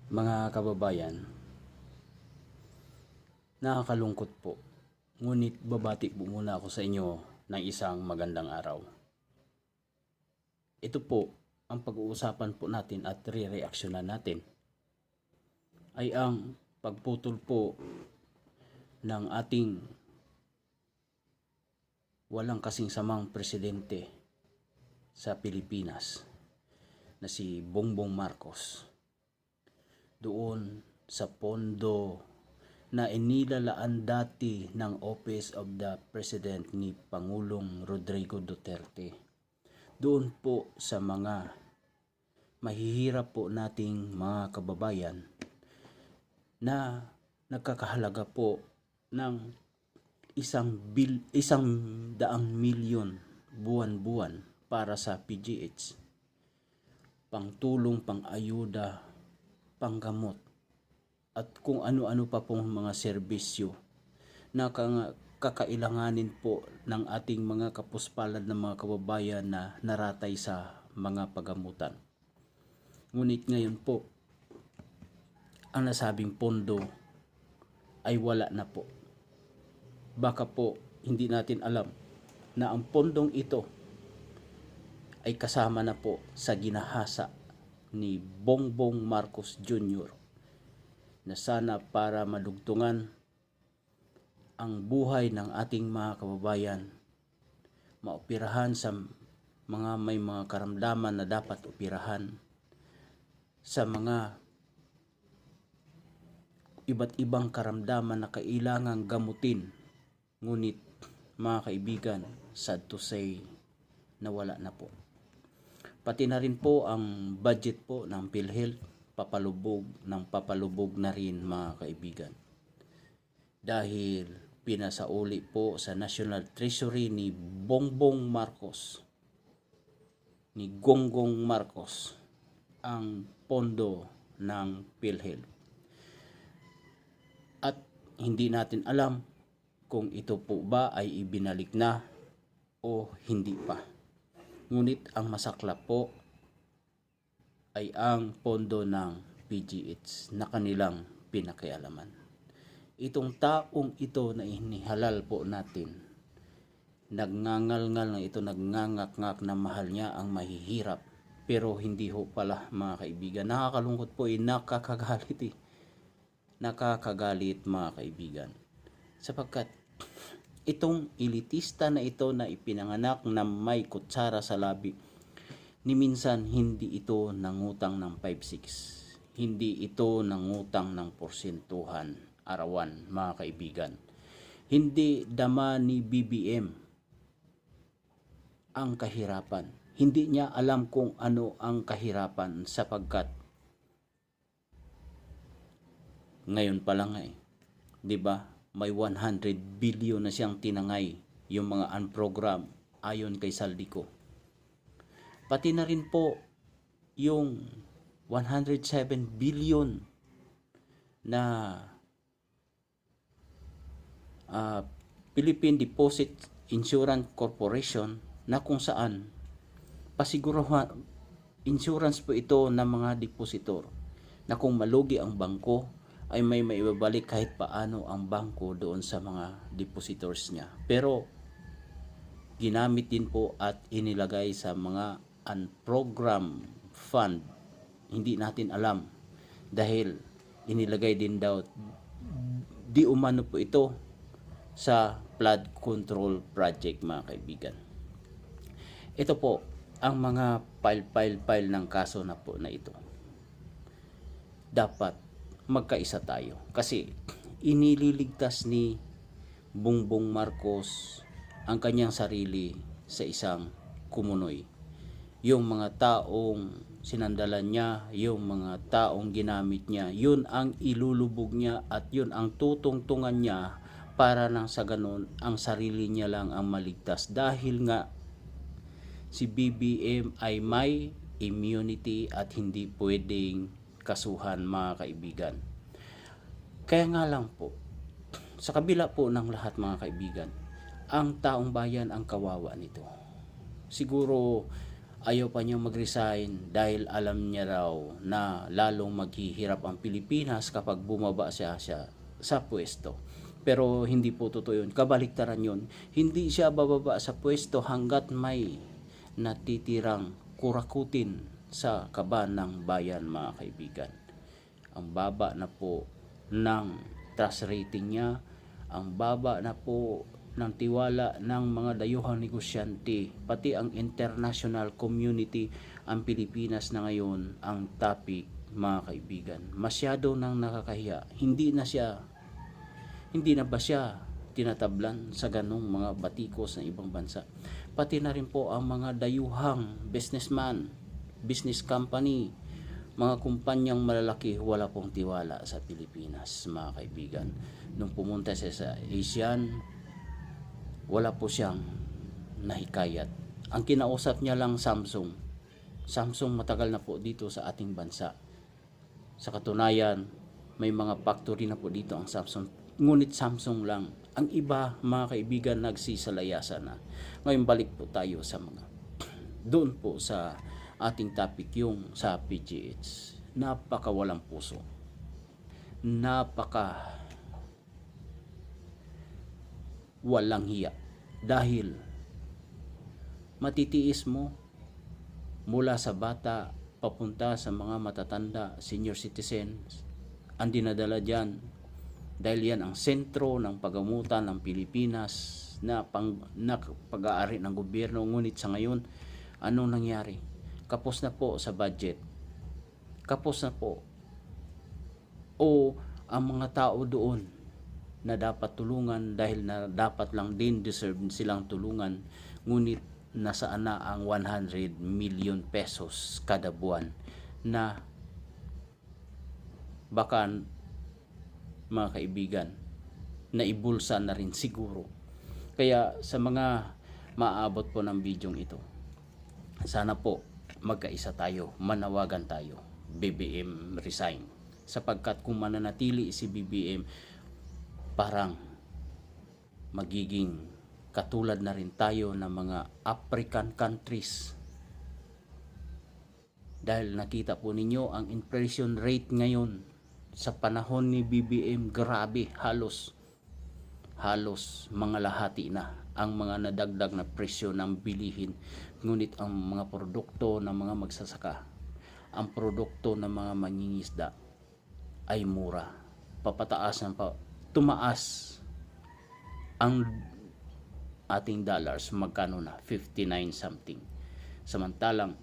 Mga kababayan, nakakalungkot po. Ngunit babati po muna ako sa inyo ng isang magandang araw. Ito po ang pag-uusapan po natin at re-reaksyonan natin ay ang pagputol po ng ating walang kasing samang presidente sa Pilipinas na si Bongbong Marcos doon sa pondo na inilalaan dati ng Office of the President ni Pangulong Rodrigo Duterte. Doon po sa mga mahihirap po nating mga kababayan na nagkakahalaga po ng 100 milyon buwan-buwan para sa PGH, pangtulong, pang-ayuda, panggamot, at kung ano-ano pa pong mga serbisyo na kakailanganin po ng ating mga kapuspalad na mga kababayan na naratay sa mga pagamutan. Ngunit ngayon po, ang nasabing pondo ay wala na po. Baka po hindi natin alam na ang pondong ito ay kasama na po sa ginahasa ni Bongbong Marcos Jr. na sana para madugtungan ang buhay ng ating mga kababayan, maoperahan sa mga may mga karamdaman na dapat operahan, sa mga iba't ibang karamdaman na kailangang gamutin. Ngunit mga kaibigan, sad to say na wala na po. Pati na rin po ang budget po ng PhilHealth, papalubog na rin mga kaibigan. Dahil pinasauli po sa National Treasury ni Bongbong Marcos, ni Gonggong Marcos, ang pondo ng PhilHealth. At hindi natin alam kung ito po ba ay ibinalik na o hindi pa. Ngunit ang masaklap po ay ang pondo ng PGH na kanilang pinakialaman. Itong taong ito na inihalal po natin, nagngangalngal na ito, nagngangat-ngak na mahal niya ang mahihirap, pero hindi ho pala mga kaibigan. Nakakalungkot po, nakakagalit nakakagalit mga kaibigan, sapagkat itong elitista na ito na ipinanganak na may kutsara sa labi, ni minsan hindi ito nangutang ng 5-6, hindi ito nangutang ng porsentuhan arawan mga kaibigan. Hindi dama ni BBM ang kahirapan. Hindi niya alam kung ano ang kahirapan, sapagkat ngayon pa lang 'di ba? May 100 billion na siyang tinangay yung mga unprogram ayon kay Saldico. Pati na rin po yung 107 billion na Philippine Deposit Insurance Corporation, na kung saan pasiguruhan insurance po ito ng mga depositor, na kung malugi ang bangko ay may maibabalik kahit paano ang bangko doon sa mga depositors niya. Pero ginamit din po at inilagay sa mga unprogram fund. Hindi natin alam, dahil inilagay din daw di umano po ito sa flood control project mga kaibigan. Ito po ang mga file ng kaso na po na ito. Dapat magkaisa tayo, kasi inililigtas ni Bongbong Marcos ang kanyang sarili sa isang kumunoy. Yung mga taong sinandalan niya, yung mga taong ginamit niya, yun ang ilulubog niya at yun ang tutungtungan niya para nang sa ganun ang sarili niya lang ang maligtas, dahil nga si BBM ay may immunity at hindi pwedeng kasuhan mga kaibigan. Kaya nga lang po, sa kabila po ng lahat mga kaibigan, ang taong bayan ang kawawa nito. Siguro ayaw pa niya mag-resign dahil alam niya raw na lalong maghihirap ang Pilipinas kapag bumaba siya sa pwesto. Pero hindi po totoo yun. Kabaliktaran yun. Hindi siya bababa sa pwesto hanggat may natitirang kurakutin sa kaban ng bayan, mga kaibigan. Ang baba na po ng trust rating niya, ang baba na po ng tiwala ng mga dayuhang negosyante, pati ang international community. Ang Pilipinas na ngayon ang topic, mga kaibigan. Masyado nang nakakahiya. Hindi na ba siya tinatablan sa ganong mga batikos ng ibang bansa? Pati na rin po ang mga dayuhang businessman, business company, mga kumpanyang malalaki, wala pong tiwala sa Pilipinas, mga kaibigan. Nung pumunta siya sa ASEAN, wala po siyang nahikayat. Ang kinausap niya lang Samsung. Samsung matagal na po dito sa ating bansa. Sa katunayan, may mga factory na po dito ang Samsung. Ngunit Samsung lang. Ang iba, mga kaibigan, nagsisalayasan na. Ngayon balik po tayo sa mga doon po sa ating topic, yung sa PGH. Napaka walang puso. Napaka walang hiya. Dahil matitiis mo mula sa bata papunta sa mga matatanda, senior citizens, ang dinadala dyan. Dahil yan ang sentro ng pagamutan ng Pilipinas na pag-aari ng gobyerno. Ngunit sa ngayon, anong nangyari? Kapos na po sa budget. Kapos na po. O ang mga tao doon na dapat tulungan dahil na dapat lang din deserve silang tulungan, ngunit nasaan na ang 100 million pesos kada buwan na baka, mga kaibigan, naibulsa na rin siguro. Kaya sa mga maaabot po ng bidyong ito, sana po magkaisa tayo, manawagan tayo, BBM resign. Sapagkat kung mananatili si BBM, parang magiging katulad na rin tayo ng mga African countries. Dahil nakita po ninyo ang inflation rate ngayon sa panahon ni BBM, grabe, halos mga lahati na ang mga nadagdag na presyo ng bilihin. Ngunit ang mga produkto ng mga magsasaka, ang produkto ng mga mangingisda ay mura. Tumaas ang ating dollars, magkano na? 59 something. Samantalang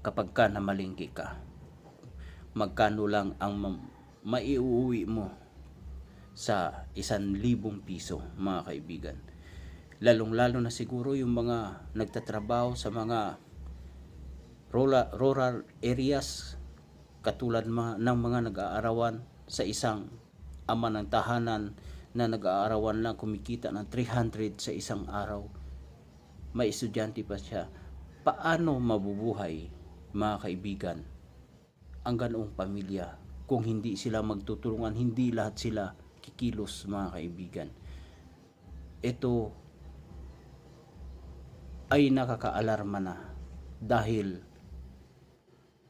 kapag ka namalingki ka, magkano lang ang maiuwi mo sa 1,000 piso, mga kaibigan. Lalong-lalo na siguro yung mga nagtatrabaho sa mga rural areas, katulad ng mga nag-aarawan sa isang ama ng tahanan na nag-aarawan lang, kumikita ng 300 sa isang araw. May estudyante pa siya. Paano mabubuhay, mga kaibigan, ang ganoong pamilya kung hindi sila magtutulungan, hindi lahat sila kikilos, mga kaibigan? Ito ay nakakaalarma na dahil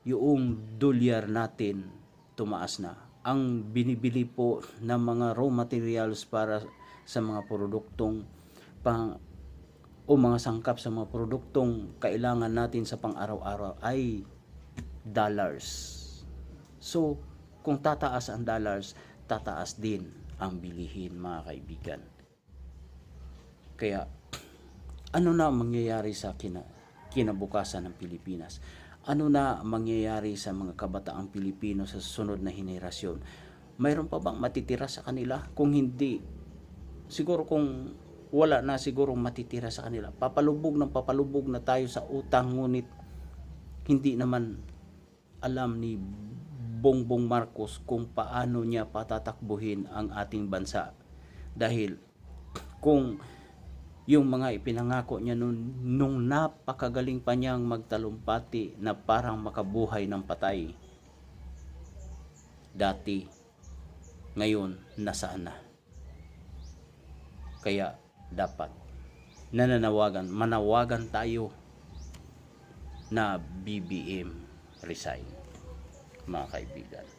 yung dolyar natin tumaas na. Ang binibili po ng mga raw materials para sa mga produktong o mga sangkap sa mga produktong kailangan natin sa pang-araw-araw ay dollars. So, kung tataas ang dollars, tataas din ang bilihin, mga kaibigan. Kaya, ano na mangyayari sa kinabukasan ng Pilipinas? Ano na mangyayari sa mga kabataang Pilipino sa susunod na henerasyon? Mayroon pa bang matitira sa kanila? Kung hindi, siguro kung wala na siguro matitira sa kanila. Papalubog na tayo sa utang, ngunit hindi naman alam ni Bongbong Marcos kung paano niya patatakbuhin ang ating bansa. Dahil kung yung mga ipinangako niya nung napakagaling pa niyang magtalumpati na parang makabuhay ng patay dati, ngayon nasaan na? Kaya dapat manawagan tayo na BBM resign, mga kaibigan.